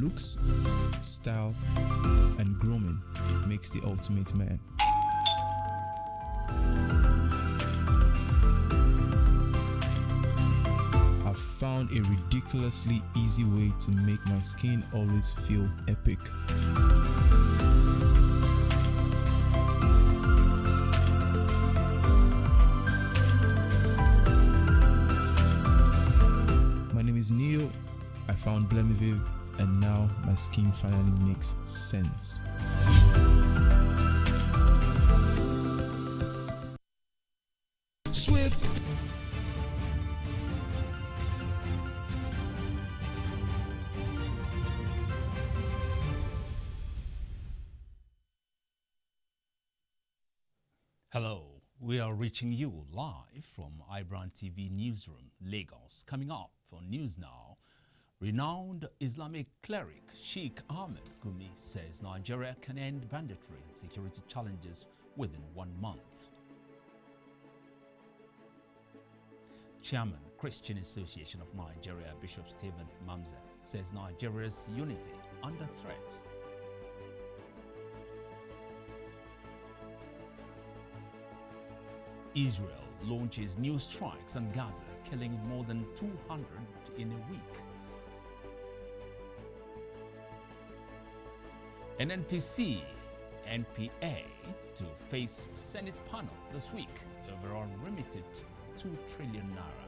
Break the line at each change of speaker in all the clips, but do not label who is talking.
looks, style, and grooming makes the ultimate man. I've found a ridiculously easy way to make my skin always feel epic. My name is Neo. I found Blemiviv, and now my skin finally makes sense. Swift.
Hello, we are reaching you live from iBrandTV Newsroom, Lagos. Coming up on NewsNow, renowned Islamic cleric Sheikh Ahmed Gumi says Nigeria can end banditry and security challenges within 1 month. Chairman, Christian Association of Nigeria, Bishop Stephen Mamza, says Nigeria's unity under threat. Israel launches new strikes on Gaza, killing more than 200 in a week. NNPC, NPA to face Senate panel this week over unremitted 2 trillion naira.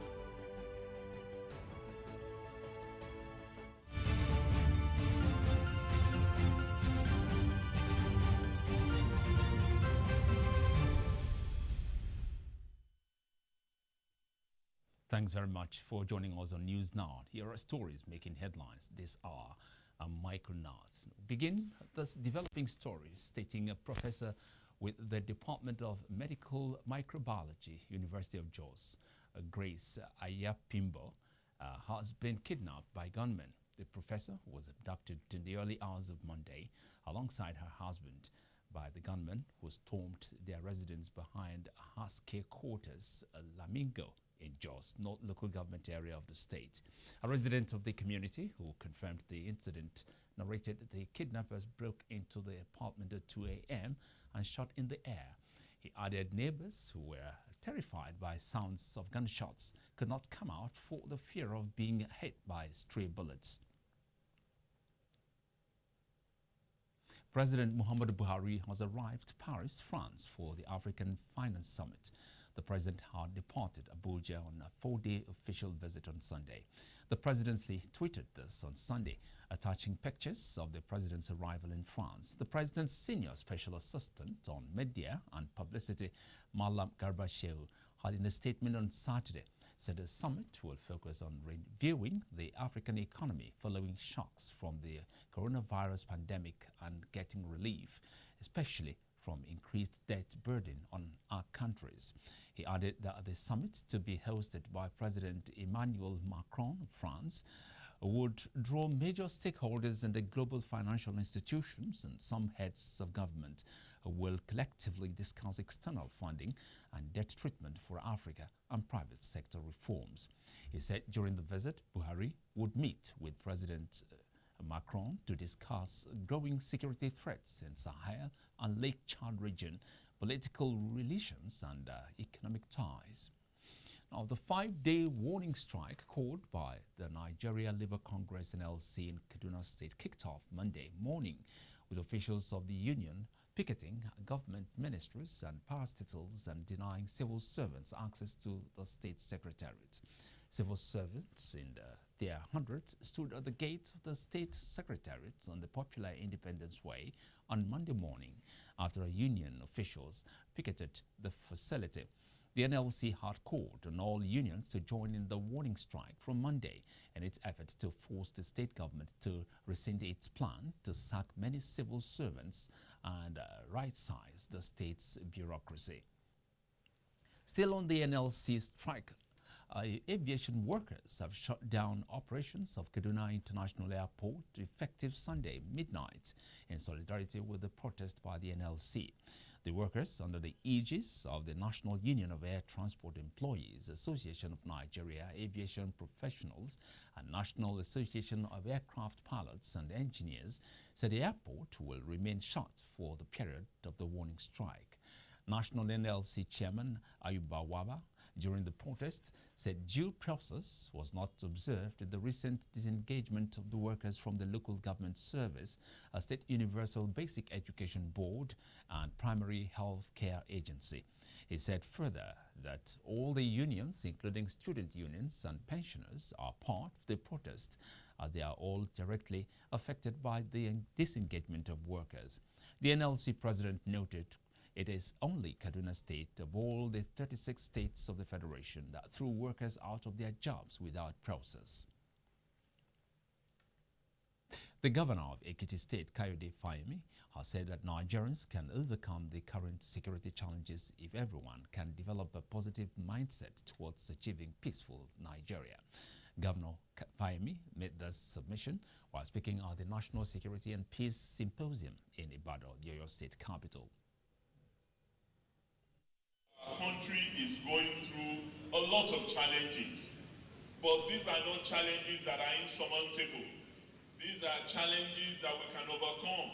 Thanks very much for joining us on News Now. Here are stories making headlines this hour. I'm Michael Nath. Begin this developing story stating a professor with the Department of Medical Microbiology, University of Jos, Grace Ayanbimpe, has been kidnapped by gunmen. The professor was abducted in the early hours of Monday alongside her husband by the gunmen who stormed their residence behind Haske Quarters, Lamingo, in Jos, North local government area of the state. A resident of the community who confirmed the incident narrated the kidnappers broke into the apartment at 2 a.m. and shot in the air. He added neighbors who were terrified by sounds of gunshots could not come out for the fear of being hit by stray bullets. President Muhammad Buhari has arrived Paris, France for the African Finance Summit. The president had departed Abuja on a 4-day official visit on Sunday. The presidency tweeted this on Sunday, attaching pictures of the president's arrival in France. The president's senior special assistant on media and publicity, Malam Garba Shehu, had in a statement on Saturday said the summit will focus on reviewing the African economy following shocks from the coronavirus pandemic and getting relief, especially from increased debt burden on our countries. He added that the summit, to be hosted by President Emmanuel Macron of France, would draw major stakeholders in the global financial institutions, and some heads of government will collectively discuss external funding and debt treatment for Africa and private sector reforms. He said during the visit, Buhari would meet with President Macron to discuss growing security threats in Sahel and Lake Chad region, political relations and economic ties. Now, the 5-day warning strike called by the Nigeria Labour Congress NLC in Kaduna State kicked off Monday morning, with officials of the union picketing government ministries and parastatals and denying civil servants access to the state secretariat. Civil servants in their hundreds stood at the gate of the state secretariat on the popular Independence Way on Monday morning after union officials picketed the facility. The NLC had called on all unions to join in the warning strike from Monday in its effort to force the state government to rescind its plan to sack many civil servants and right-size the state's bureaucracy. Still on the NLC strike, aviation workers have shut down operations of Kaduna International Airport effective Sunday midnight in solidarity with the protest by the NLC. The workers, under the aegis of the National Union of Air Transport Employees, Association of Nigeria, Aviation Professionals, and National Association of Aircraft Pilots and Engineers, said the airport will remain shut for the period of the warning strike. National NLC Chairman Ayuba during the protest said due process was not observed in the recent disengagement of the workers from the local government service, a state universal basic education board and primary health care agency. He said further that all the unions, including student unions and pensioners, are part of the protest as they are all directly affected by the disengagement of workers. The NLC president noted it is only Kaduna State of all the 36 states of the Federation that threw workers out of their jobs without process. The governor of Ekiti State, Kayode Fayemi, has said that Nigerians can overcome the current security challenges if everyone can develop a positive mindset towards achieving peaceful Nigeria. Governor Fayemi made this submission while speaking at the National Security and Peace Symposium in Ibadan, the Oyo State capital.
Our country is going through a lot of challenges, but these are not challenges that are insurmountable. These are challenges that we can overcome.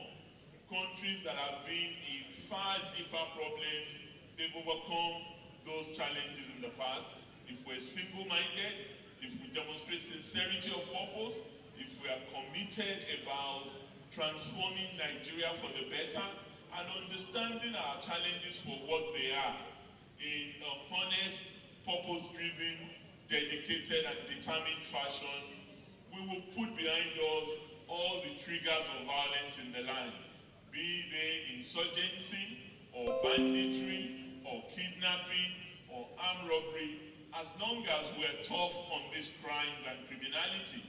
Countries that have been in far deeper problems, they've overcome those challenges in the past. If we're single-minded, if we demonstrate sincerity of purpose, if we are committed about transforming Nigeria for the better and understanding our challenges for what they are, in a honest, purpose-driven, dedicated, and determined fashion, we will put behind us all the triggers of violence in the land, be they insurgency, or banditry, or kidnapping, or armed robbery. As long as we're tough on these crimes and criminality,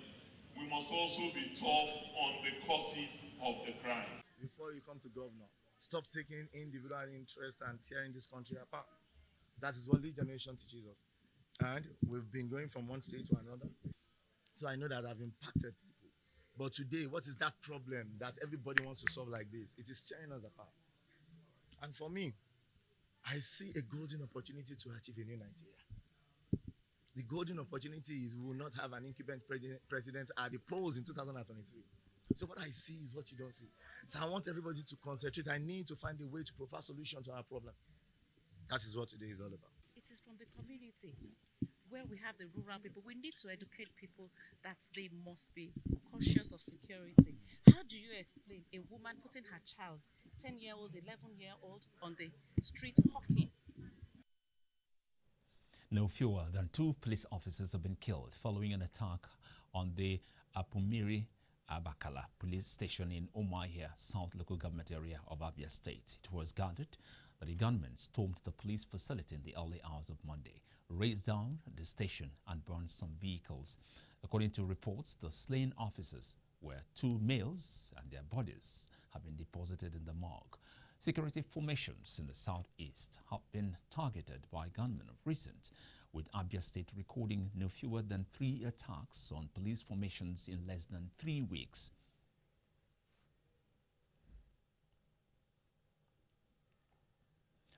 we must also be tough on the causes of the crime.
Before you come to governor, stop taking individual interest and tearing this country apart. That is what lead generation teaches us. And we've been going from one state to another. So I know that I've impacted people. But today, what is that problem that everybody wants to solve like this? It is tearing us apart. And for me, I see a golden opportunity to achieve a new Nigeria. The golden opportunity is we will not have an incumbent president at the polls in 2023. So what I see is what you don't see. So I want everybody to concentrate. I need to find a way to provide solution to our problem. That is what today is all about.
It is from the community where we have the rural people. We need to educate people that they must be cautious of security. How do you explain a woman putting her child, 10-year-old, 11-year-old, on the street hawking?
No fewer than 2 police officers have been killed following an attack on the Apumiri Abakala police station in Umuahia, South Local Government area of Abia State. It was guarded that the gunmen stormed the police facility in the early hours of Monday, razed down the station and burned some vehicles. According to reports, the slain officers were 2 males and their bodies have been deposited in the morgue. Security formations in the southeast have been targeted by gunmen of recent, with Abia State recording no fewer than 3 attacks on police formations in less than 3 weeks.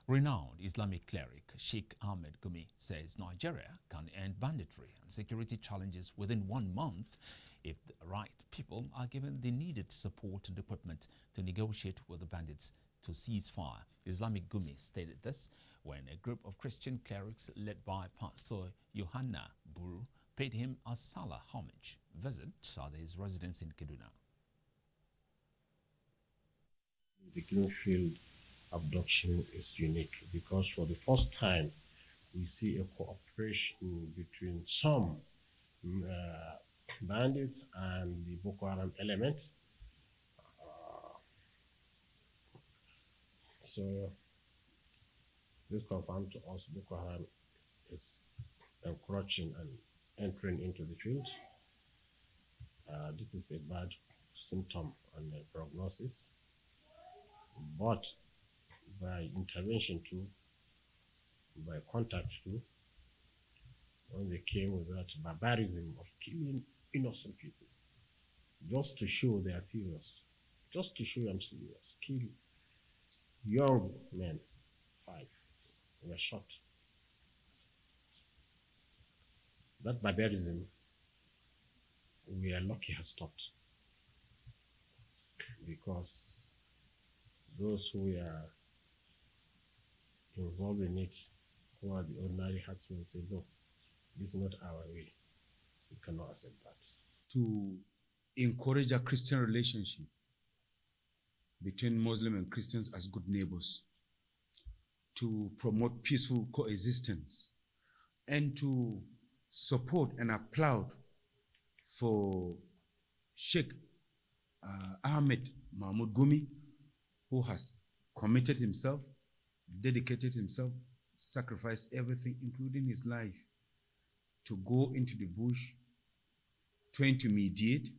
Renowned Islamic cleric Sheikh Ahmed Gumi says Nigeria can end banditry and security challenges within 1 month if the right people are given the needed support and equipment to negotiate with the bandits to cease fire. Islamic Gumi stated this when a group of Christian clerics led by Pastor Yohanna Buru paid him a Salah homage visit at his residence in Kaduna.
The Greenfield abduction is unique because for the first time we see a cooperation between some bandits and the Boko Haram element. So this confirms to us Boko Haram is encroaching and entering into the field. This is a bad symptom and a prognosis, but by intervention too, by contact too, when they came with that barbarism of killing innocent people, just to show they are serious, just to show I'm serious, kill young men, 5, were shot. That barbarism, we are lucky, has stopped, because those who are involved in it, who are the ordinary herdsmen, say, no, this is not our way. We cannot accept that.
To encourage a Christian relationship between Muslim and Christians as good neighbors, to promote peaceful coexistence, and to support and applaud for Sheikh Ahmed Gumi, who has committed himself, dedicated himself, sacrificed everything, including his life, to go into the bush, trying to mediate,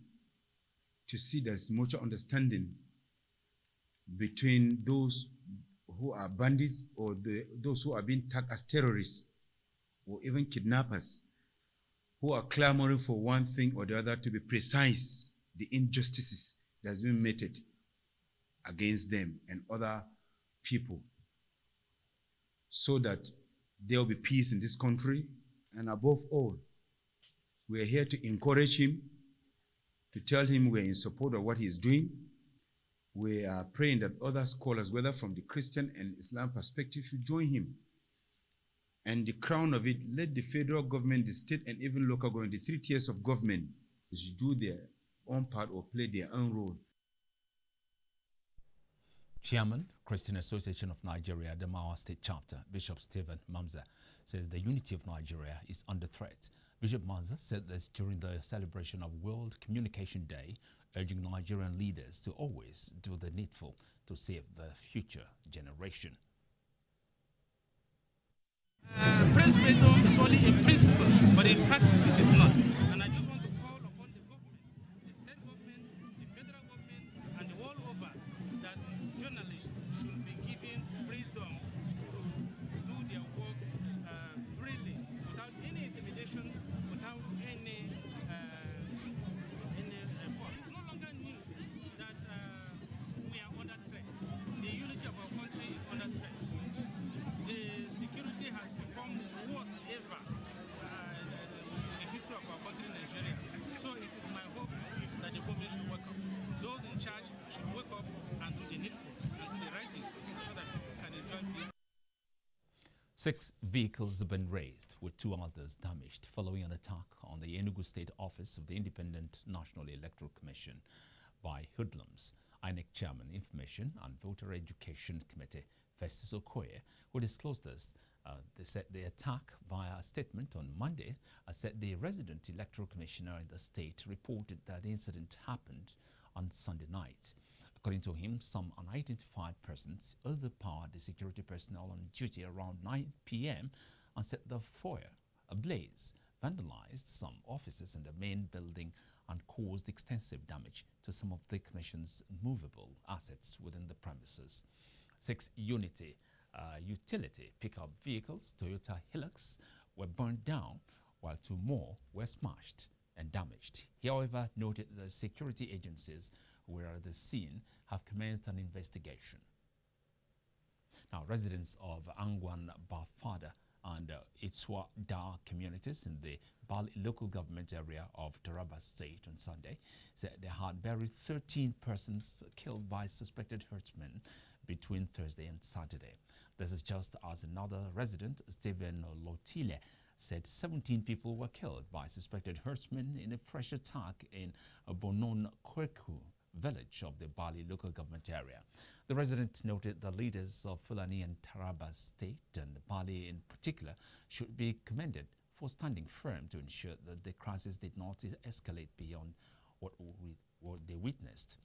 to see there's mutual understanding between those who are bandits or those who are being tagged as terrorists or even kidnappers, who are clamoring for one thing or the other, to be precise, the injustices that has been meted against them and other people, so that there will be peace in this country. And above all, we are here to encourage him, to tell him we are in support of what he is doing. We are praying that other scholars, whether from the Christian and Islam perspective, should join him. And the crown of it, let the federal government, the state, and even local government, the 3 tiers of government, should do their own part or play their own role.
Chairman, Christian Association of Nigeria, the Mawa State Chapter, Bishop Stephen Mamza, says the unity of Nigeria is under threat. Bishop Mamza said this during the celebration of World Communication Day, urging Nigerian leaders to always do the needful to save the future generation.
Press freedom is only a principle, but in practice it is not. And I just want to call upon the government, the state government, the federal government, and the world over, that journalists should be given freedom to do their work freely, without any intimidation, without any force. It's no longer news that we are under threat. The unity of our country is under threat. The security has become the worst ever in the history of our country, Nigeria. So it is my hope that the government should wake up. Those in charge should wake up and do the needful and do the right thing, so that we can enjoy peace.
6 vehicles have been razed, with 2 others damaged, following an attack on the Enugu State Office of the Independent National Electoral Commission by hoodlums. INEC Chairman, Information and Voter Education Committee, Festus Okojie, who disclosed this. They said the attack via a statement on Monday said the resident electoral commissioner in the state reported that the incident happened on Sunday night. According to him, some unidentified persons overpowered the security personnel on duty around 9 p.m. and set the foyer ablaze, vandalized some offices in the main building, and caused extensive damage to some of the Commission's movable assets within the premises. 6 utility pickup vehicles, Toyota Hilux, were burned down, while 2 more were smashed and damaged. He, however, noted that security agencies who were at the scene have commenced an investigation. Now, residents of Angwan Bafada and Itswa Da communities in the Bali local government area of Taraba State on Sunday said they had buried 13 persons killed by suspected herdsmen between Thursday and Saturday. This is just as another resident, Stephen Lotile, said 17 people were killed by suspected herdsmen in a fresh attack in Bonon Kweku village of the Bali local government area. The resident noted the leaders of Fulani and Taraba State and Bali in particular should be commended for standing firm to ensure that the crisis did not escalate beyond what they witnessed.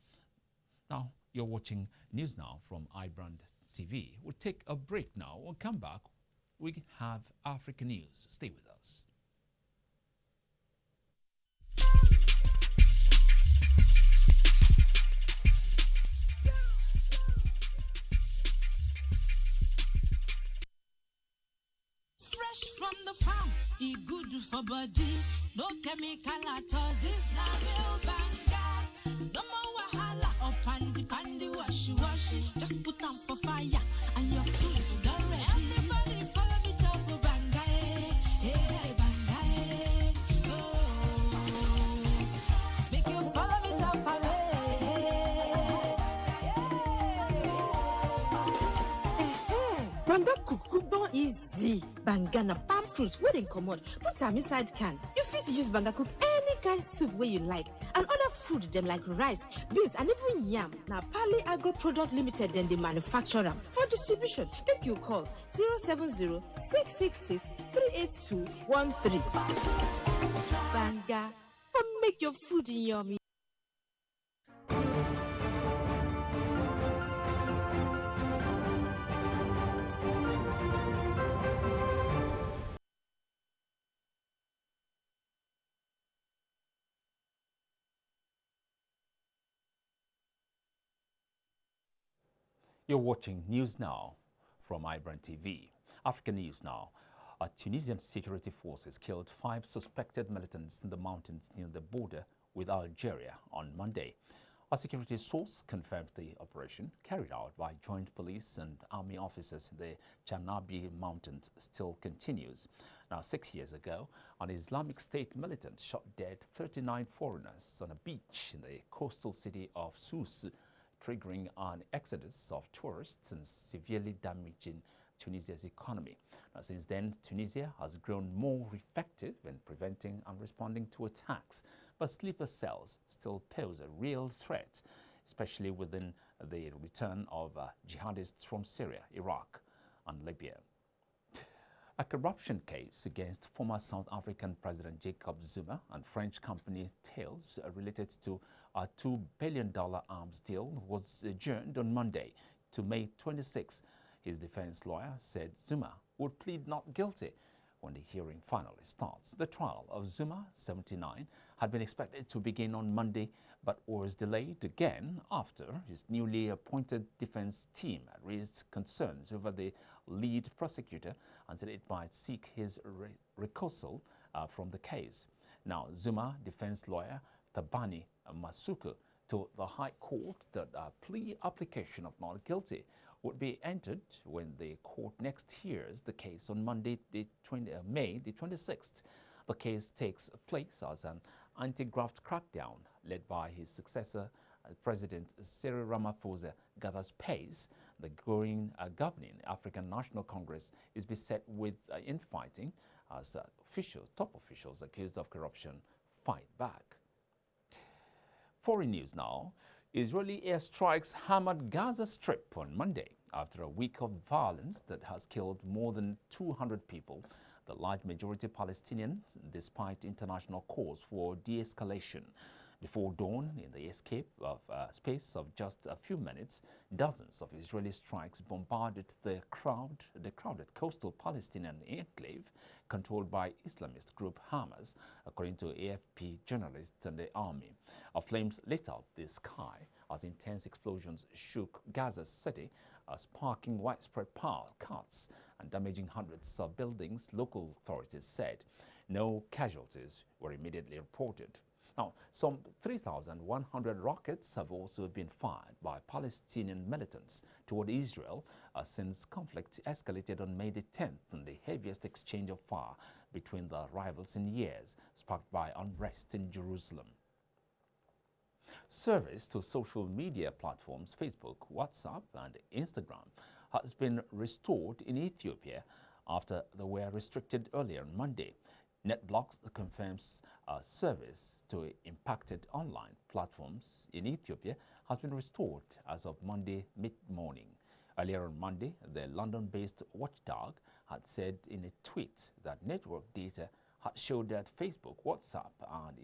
Now, you're watching News Now from iBrandTV. We'll take a break now. We'll come back. We have African news. Stay with us.
Fresh from the farm, it good for body. No chemical at all. This na real banga. No more wahala or pandy wash. Just put on for fire.
Banga na palm fruit wey dem comot, put am inside can. You fit use banga cook any kind soup wey you like, and other food dem like rice, beans and even yam. Na Pali Agro Product Limited dem dey manufacture am. For distribution, make you call 070 666 38213. Banga, for make your food yummy.
You're watching News Now from iBrandTV. African News Now. Tunisian security forces killed 5 suspected militants in the mountains near the border with Algeria on Monday. A security source confirmed the operation, carried out by joint police and army officers in the Chanabi Mountains, still continues. Now, 6 years ago, an Islamic State militant shot dead 39 foreigners on a beach in the coastal city of Sousse, triggering an exodus of tourists and severely damaging Tunisia's economy. Now, since then, Tunisia has grown more effective in preventing and responding to attacks, but sleeper cells still pose a real threat, especially within the return of jihadists from Syria, Iraq, and Libya. A corruption case against former South African President Jacob Zuma and French company Thales related to a $2 billion arms deal was adjourned on Monday to May 26. His defense lawyer said Zuma would plead not guilty when the hearing finally starts. The trial of Zuma, 79, had been expected to begin on Monday, but was delayed again after his newly appointed defense team raised concerns over the lead prosecutor and said it might seek his recusal from the case. Now, Zuma defense lawyer Tabani Masuku told the High Court that a plea application of not guilty would be entered when the court next hears the case on Monday, May the 26th. The case takes place as an anti-graft crackdown led by his successor, President Cyril Ramaphosa, gathers pace. The governing African National Congress is beset with infighting as top officials accused of corruption fight back. Foreign news now. Israeli airstrikes hammered Gaza Strip on Monday after a week of violence that has killed more than 200 people, the large majority Palestinians, despite international calls for de-escalation. Before dawn, in the escape of space of just a few minutes, dozens of Israeli strikes bombarded the crowded coastal Palestinian enclave controlled by Islamist group Hamas, according to AFP journalists and the army. Flames lit up the sky as intense explosions shook Gaza City, sparking widespread power cuts and damaging hundreds of buildings, local authorities said. No casualties were immediately reported. Now, some 3,100 rockets have also been fired by Palestinian militants toward Israel since conflict escalated on May the 10th, in the heaviest exchange of fire between the rivals in years, sparked by unrest in Jerusalem. Service to social media platforms Facebook, WhatsApp, and Instagram has been restored in Ethiopia after they were restricted earlier on Monday. NetBlocks confirms service to impacted online platforms in Ethiopia has been restored as of Monday mid-morning. Earlier on Monday, the London-based watchdog had said in a tweet that network data had showed that Facebook, WhatsApp, and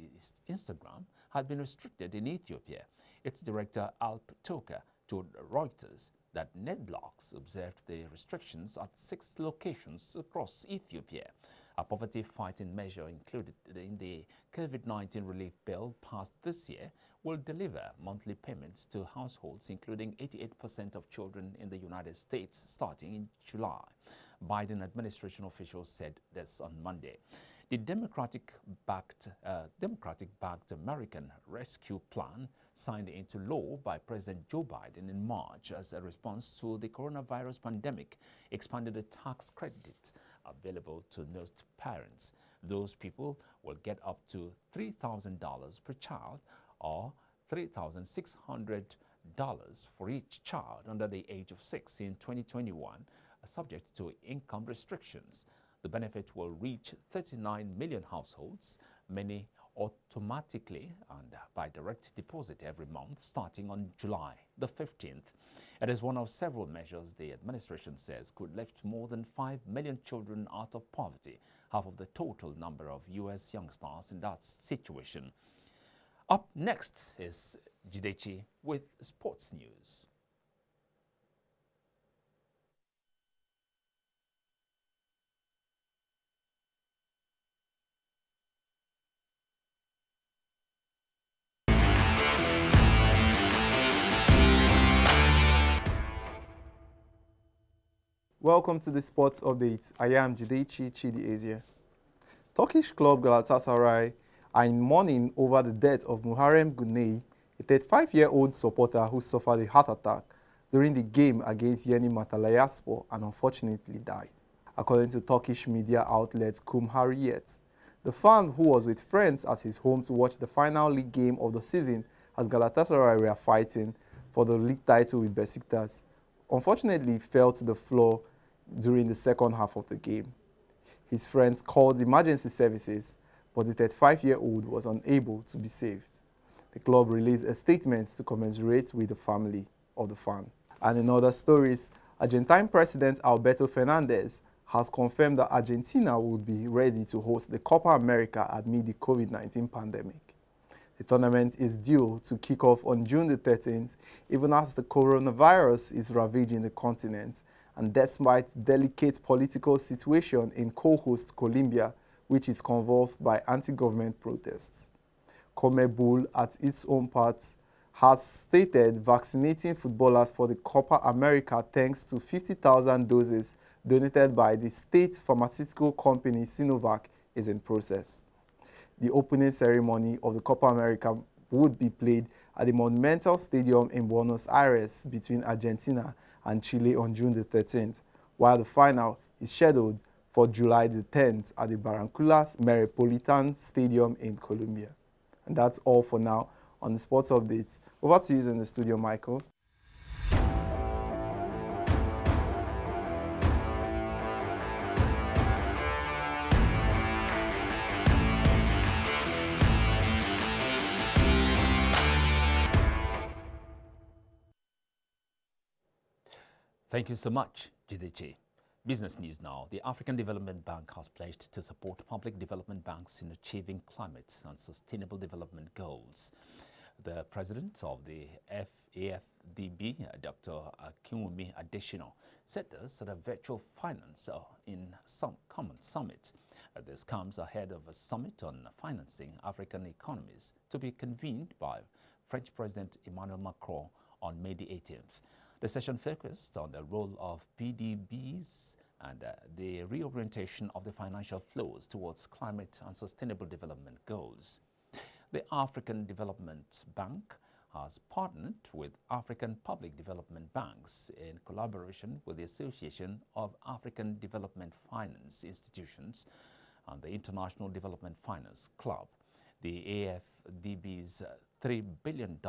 Instagram had been restricted in Ethiopia. Its director, Alp Toka, told Reuters that NetBlocks observed the restrictions at 6 locations across Ethiopia. A poverty-fighting measure included in the COVID-19 relief bill passed this year will deliver monthly payments to households, including 88% of children in the United States, starting in July. Biden administration officials said this on Monday. The Democratic-backed American Rescue Plan, signed into law by President Joe Biden in March as a response to the coronavirus pandemic, expanded the tax credit available to nursed parents. Those people will get up to $3,000 per child, or $3,600 for each child under the age of 6 in 2021, subject to income restrictions. The benefit will reach 39 million households, many automatically and by direct deposit every month starting on July the 15th. It is one of several measures the administration says could lift more than 5 million children out of poverty, half of the total number of U.S. youngsters in that situation. Up next is Jidechi with sports news.
Welcome to the sports update. I am Jidechi Chidi Asia. Turkish club Galatasaray are in mourning over the death of Muharrem Guney, a 35-year-old supporter who suffered a heart attack during the game against Yeni Malatyaspor and unfortunately died. According to Turkish media outlet Cumhuriyet, the fan, who was with friends at his home to watch the final league game of the season as Galatasaray were fighting for the league title with Besiktas, unfortunately fell to the floor during the second half of the game. His friends called emergency services, but the 35-year-old was unable to be saved. The club released a statement to commiserate with the family of the fan. And in other stories, Argentine President Alberto Fernandez has confirmed that Argentina would be ready to host the Copa America amid the COVID-19 pandemic. The tournament is due to kick off on June the 13th, even as the coronavirus is ravaging the continent, and despite delicate political situation in co-host Colombia, which is convulsed by anti-government protests. CONMEBOL, at its own part, has stated vaccinating footballers for the Copa America thanks to 50,000 doses donated by the state pharmaceutical company Sinovac is in process. The opening ceremony of the Copa America would be played at the Monumental Stadium in Buenos Aires between Argentina and Chile on June the 13th, while the final is scheduled for July the 10th at the Barranquillas Metropolitan Stadium in Colombia. And that's all for now on the sports updates. Over to you in the studio, Michael.
Thank you so much, Jidechi. Business news now. The African Development Bank has pledged to support public development banks in achieving climate and sustainable development goals. The president of the AFDB, Dr. Akinwumi Adesina, said this at a virtual finance in some common summit. This comes ahead of a summit on financing African economies to be convened by French President Emmanuel Macron on May the 18th. The session focused on the role of PDBs and the reorientation of the financial flows towards climate and sustainable development goals. The African Development Bank has partnered with African Public Development Banks in collaboration with the Association of African Development Finance Institutions and the International Development Finance Club. The AFDB's $3 billion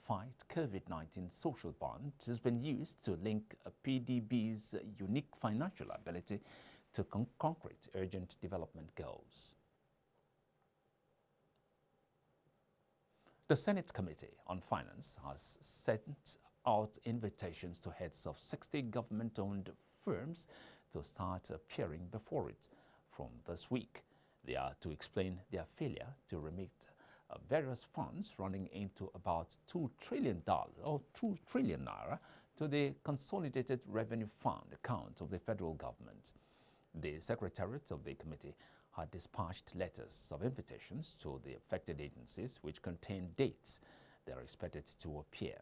Fight COVID-19 social bond has been used to link PDB's unique financial ability to concrete urgent development goals. The Senate Committee on Finance has sent out invitations to heads of 60 government-owned firms to start appearing before it from this week. They are to explain their failure to remit various funds running into about $2 trillion or 2 trillion naira to the Consolidated Revenue Fund account of the federal government. The Secretariat of the committee had dispatched letters of invitations to the affected agencies which contain dates they are expected to appear.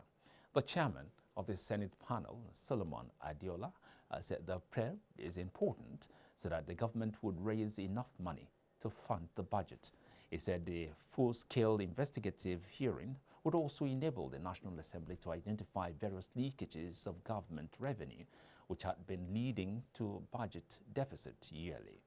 The chairman of the Senate panel, Solomon Adiola, said the prayer is important so that the government would raise enough money to fund the budget. He said the full-scale investigative hearing would also enable the National Assembly to identify various leakages of government revenue which had been leading to budget deficit yearly.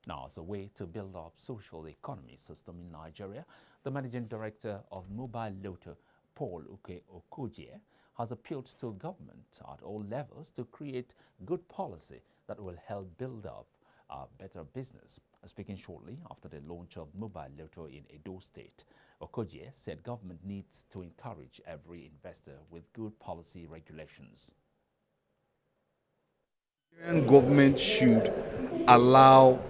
Now, as a way to build up social economy system in Nigeria, the managing director of Mobile Lotto, Paul Okojie, has appealed to government at all levels to create good policy that will help build up a better business. Speaking shortly after the launch of mobile lotto in Edo State, Okojie said government needs to encourage every investor with good policy regulations.
Government should allow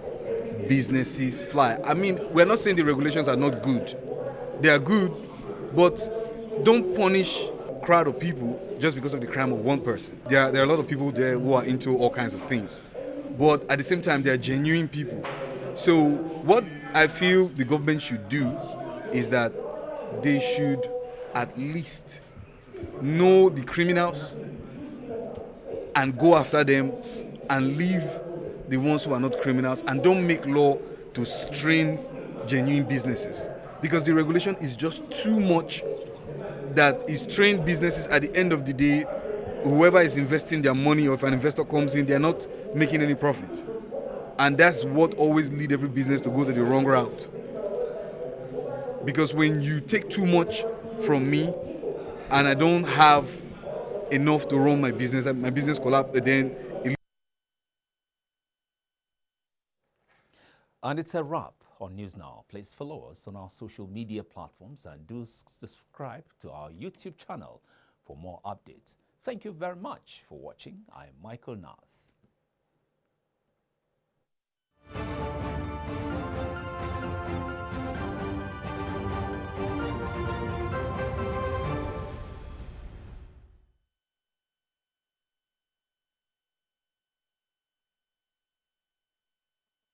businesses fly. I mean, we're not saying the regulations are not good. They are good, but don't punish a crowd of people just because of the crime of one person. There are a lot of people there who are into all kinds of things, but at the same time, they are genuine people. So what I feel the government should do is that they should at least know the criminals and go after them and leave the ones who are not criminals, and don't make law to strain genuine businesses, because the regulation is just too much that is strained businesses. At the end of the day, whoever is investing their money, or if an investor comes in, they're not making any profit, and that's what always lead every business to go to the wrong route. Because when you take too much from me and I don't have enough to run my business collapse, then
And it's a wrap on NewsNow. Please follow us on our social media platforms and do subscribe to our YouTube channel for more updates. Thank you very much for watching. I'm Michael Nath.